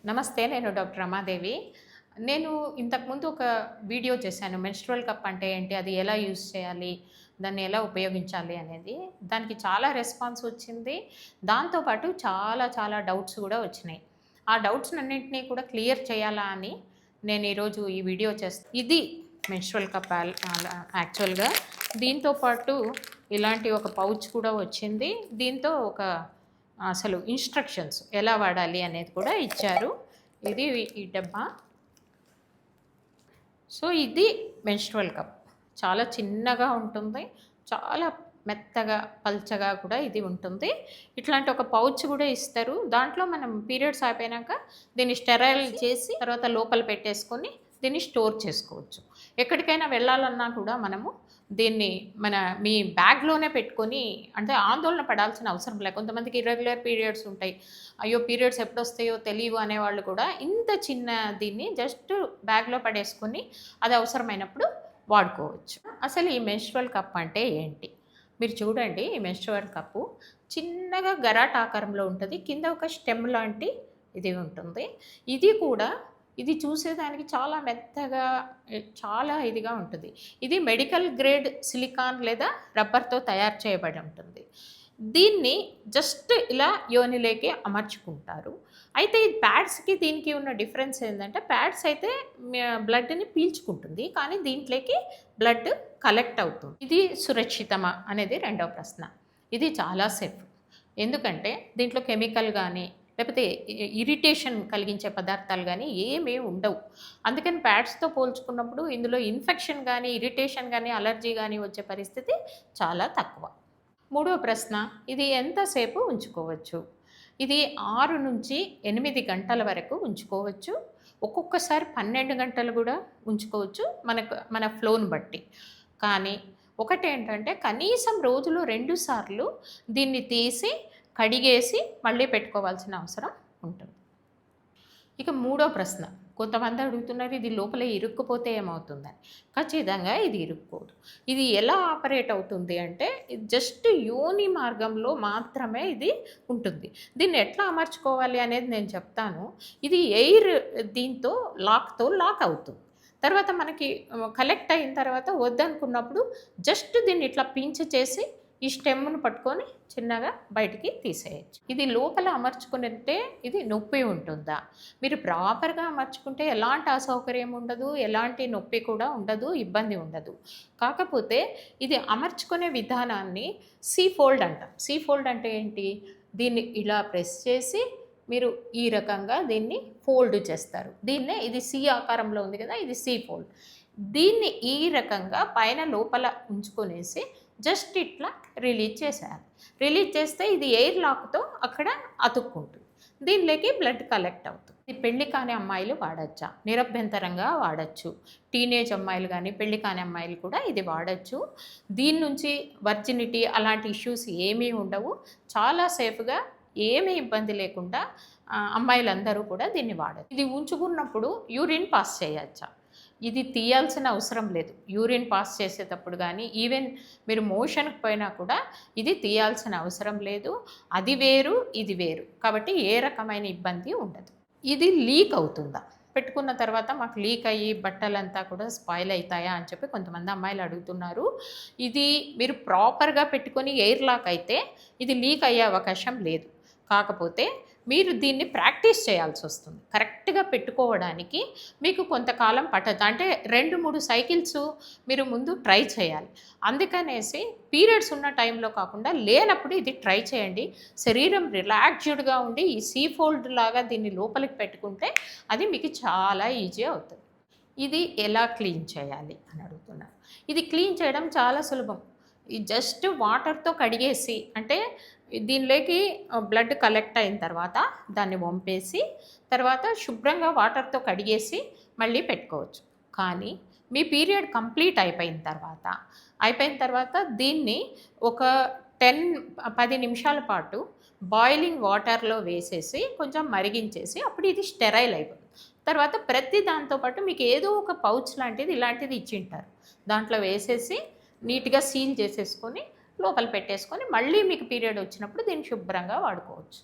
నమస్తే. నేను డాక్టర్ రమాదేవి. నేను ఇంతకుముందు ఒక వీడియో చేశాను. మెన్‌స్ట్రువల్ కప్ అంటే ఏంటి? అది ఎలా యూజ్ చేయాలి? దాన్ని ఎలా ఉపయోగించాలి అనేది. దానికి చాలా రెస్పాన్స్ వచ్చింది. దాంతో పాటు చాలా చాలా డౌట్స్ గూడా వచ్చినాయి. ఆ డౌట్స్‌నన్నింటినీ కూడా క్లియర్ చేయాలా అని నేను ఈరోజు ఈ వీడియో ఇది మెన్‌స్ట్రువల్ కప్ యాక్చువల్‌గా. దీంతో పాటు ఇలాంటి ఒక పౌచ్ కూడా వచ్చింది. దీంతో అసలు ఇన్‌స్ట్రక్షన్స్ ఎలా వాడాలి అనేది కూడా ఇచ్చారు. ఇది ఈ డబ్బా. సో, ఇది మెన్‌స్ట్రువల్ కప్. చాలా చిన్నగా ఉంటుంది. చాలా మెత్తగా, పల్చగా కూడా ఇది ఉంటుంది. ఇట్లాంటి ఒక పౌచ్ కూడా ఇస్తారు. దాంట్లో మనం పీరియడ్స్ అయిపోయినాక దీన్ని స్టెరైల్ చేసి తర్వాత లోపల పెట్టేసుకొని దీన్ని స్టోర్ చేసుకోవచ్చు. ఎక్కడికైనా వెళ్ళాలన్నా కూడా మనము దీన్ని మీ బ్యాగ్‌లోనే పెట్టుకొని, అంటే ఆందోళన పడాల్సిన అవసరం లే. కొంతమందికి ఇర్రెగ్యులర్ పీరియడ్స్ ఉంటాయి. అయ్యో! పీరియడ్స్ ఎప్పుడొస్తాయో తెలియవు అనేవాళ్ళు కూడా ఇంత చిన్న దీన్ని జస్ట్ బ్యాగ్‌లో పడేసుకొని అది అవసరమైనప్పుడు వాడుకోవచ్చు. అసలు ఈ మెన్‌స్ట్రువల్ కప్ అంటే ఏంటి? మీరు చూడండి, ఈ మెన్‌స్ట్రువల్ కప్పు చిన్నగా గరాట్ ఆకారంలో ఉంటది. కింద ఒక స్టెమ్ లాంటి ఇది ఉంటుంది. ఇది చూసేదానికి చాలా మెత్తగా, చాలా ఇదిగా ఉంటుంది. ఇది మెడికల్ గ్రేడ్ సిలికాన్ లేదా రబ్బర్‌తో తయారు చేయబడి ఉంటుంది. దీన్ని జస్ట్ ఇలా యోనిలోకి అమర్చుకుంటారు. అయితే ఈ ప్యాడ్స్‌కి దీనికి ఉన్న డిఫరెన్స్ ఏందంటే, ప్యాడ్స్ అయితే బ్లడ్‌ని పీల్చుకుంటుంది. కానీ దీంట్లోకి బ్లడ్ కలెక్ట్ అవుతుంది. ఇది సురక్షితమా అనేది రెండవ ప్రశ్న. ఇది చాలా సేఫ్. ఎందుకంటే దీంట్లో కెమికల్ గానీ, లేకపోతే ఇరిటేషన్ కలిగించే పదార్థాలు గానీ ఏమీ ఉండవు. అందుకని ప్యాడ్స్‌తో పోల్చుకున్నప్పుడు ఇందులో ఇన్ఫెక్షన్ గానీ, ఇరిటేషన్ గానీ, అలర్జీ గానీ వచ్చే పరిస్థితి చాలా తక్కువ. మూడవ ప్రశ్న, ఇది ఎంతసేపు ఉంచుకోవచ్చు? ఇది 6-8 గంటల వరకు ఉంచుకోవచ్చు. ఒక్కొక్కసారి 12 గంటలు కూడా ఉంచుకోవచ్చు, మన ఫ్లోని బట్టి. కానీ ఒకటేంటంటే, కనీసం రోజులో 2 సార్లు దీన్ని తీసి కడిగేసి మళ్ళీ పెట్టుకోవాల్సిన అవసరం ఉంటుంది. ఇక మూడో ప్రశ్న, కొంతమంది అడుగుతున్నారు ఇది లోపల ఇరుక్కుపోతే ఏమవుతుందని. ఖచ్చితంగా ఇది ఇరుక్కోదు. ఇది ఎలా ఆపరేట్ అవుతుంది అంటే, జస్ట్ యోని మార్గంలో మాత్రమే ఇది ఉంటుంది. దీన్ని ఎట్లా అమర్చుకోవాలి అనేది నేను చెప్తాను. ఇది ఎయిర్ దీంతో లాక్ అవుతుంది. తర్వాత మనకి కలెక్ట్ అయిన తర్వాత వద్దనుకున్నప్పుడు జస్ట్ దీన్ని ఇట్లా పించ్ చేసి ఈ స్టెమ్‌ను పట్టుకొని చిన్నగా బయటికి తీసేయొచ్చు. ఇది లోపల అమర్చుకునంటే ఇది నొప్పి ఉంటుందా? మీరు ప్రాపర్‌గా అమర్చుకుంటే ఎలాంటి అసౌకర్యం ఉండదు, ఎలాంటి నొప్పి కూడా ఉండదు, ఇబ్బంది ఉండదు. కాకపోతే ఇది అమర్చుకునే విధానాన్ని సీ ఫోల్డ్ అంటాం. సీ ఫోల్డ్ అంటే ఏంటి? దీన్ని ఇలా ప్రెస్ చేసి మీరు ఈ రకంగా దీన్ని ఫోల్డ్ చేస్తారు. ఇది సి ఆకారంలో ఉంది కదా! ఇది సీ ఫోల్డ్. దీన్ని ఈ రకంగా పైన లోపల ఉంచుకొనేసి జస్ట్ ఇట్లా రిలీజ్ చేసేయాలి. రిలీజ్ చేస్తే ఇది ఎయిర్ లాక్‌తో అక్కడ అతుక్కుంటుంది. దీనిలోకి బ్లడ్ కలెక్ట్ అవుతుంది. ఇది పెళ్లి కాని అమ్మాయిలు వాడచ్చా? నిరభ్యంతరంగా వాడచ్చు. టీనేజ్ అమ్మాయిలు గానీ, పెళ్లి కాని అమ్మాయిలు కూడా ఇది వాడచ్చు. దీని నుంచి వర్జినిటీ అలాంటి ఇష్యూస్ ఏమీ ఉండవు. చాలా సేఫ్‌గా, ఏమీ ఇబ్బంది లేకుండా అమ్మాయిలందరూ కూడా దీన్ని వాడచ్చు. ఇది ఉంచుకున్నప్పుడు యూరిన్ పాస్ చేయొచ్చా? ఇది తీయాల్సిన అవసరం లేదు. యూరిన్ పాస్ చేసేటప్పుడు గానీ, ఈవెన్ మీరు మోషన్‌కి పోయినా కూడా ఇది తీయాల్సిన అవసరం లేదు. అది వేరు, ఇది వేరు. కాబట్టి ఏ రకమైన ఇబ్బంది ఉండదు. ఇది లీక్ అవుతుందా? పెట్టుకున్న తర్వాత మాకు లీక్ అయ్యి బట్టలంతా కూడా స్పాయిల్ అయితాయా అని చెప్పి కొంతమంది అమ్మాయిలు అడుగుతున్నారు. ఇది మీరు ప్రాపర్‌గా పెట్టుకొని ఎయిర్ లాక్ అయితే ఇది లీక్ అయ్యే అవకాశం లేదు. కాకపోతే మీరు దీన్ని ప్రాక్టీస్ చేయాల్సొస్తుంది. కరెక్ట్‌గా పెట్టుకోవడానికి మీకు కొంతకాలం పట్టదు. అంటే 2-3 సైకిల్స్ మీరు ముందు ట్రై చేయాలి. అందుకనేసి పీరియడ్స్ ఉన్న టైంలో కాకుండా లేనప్పుడు ఇది ట్రై చేయండి. శరీరం రిలాక్స్డ్‌గా ఉండి ఈ సీ ఫోల్డ్ లాగా దీన్ని లోపలికి పెట్టుకుంటే అది మీకు చాలా ఈజీ అవుతుంది. ఇది ఎలా క్లీన్ చేయాలి అని అడుగుతున్నారు. ఇది క్లీన్ చేయడం చాలా సులభం. ఈ జస్ట్ వాటర్‌తో కడిగేసి, అంటే దీనిలోకి బ్లడ్ కలెక్ట్ అయిన తర్వాత దాన్ని వంపేసి, తర్వాత శుభ్రంగా వాటర్‌తో కడిగేసి మళ్ళీ పెట్టుకోవచ్చు. కానీ మీ పీరియడ్ కంప్లీట్ అయిపోయిన తర్వాత దీన్ని ఒక 10 నిమిషాల పాటు బాయిలింగ్ వాటర్‌లో వేసేసి కొంచెం మరిగించేసి అప్పుడు ఇది స్టెరైల్ అయిపోతుంది. తర్వాత ప్రతి దాంతో పాటు మీకు ఏదో ఒక పౌచ్ లాంటిది ఇలాంటిది ఇచ్చింటారు. దాంట్లో వేసేసి నీట్‌గా సీల్ చేసేసుకొని లోపల పెట్టేసుకొని మళ్ళీ మీకు పీరియడ్ వచ్చినప్పుడు దీన్ని శుభ్రంగా వాడుకోవచ్చు.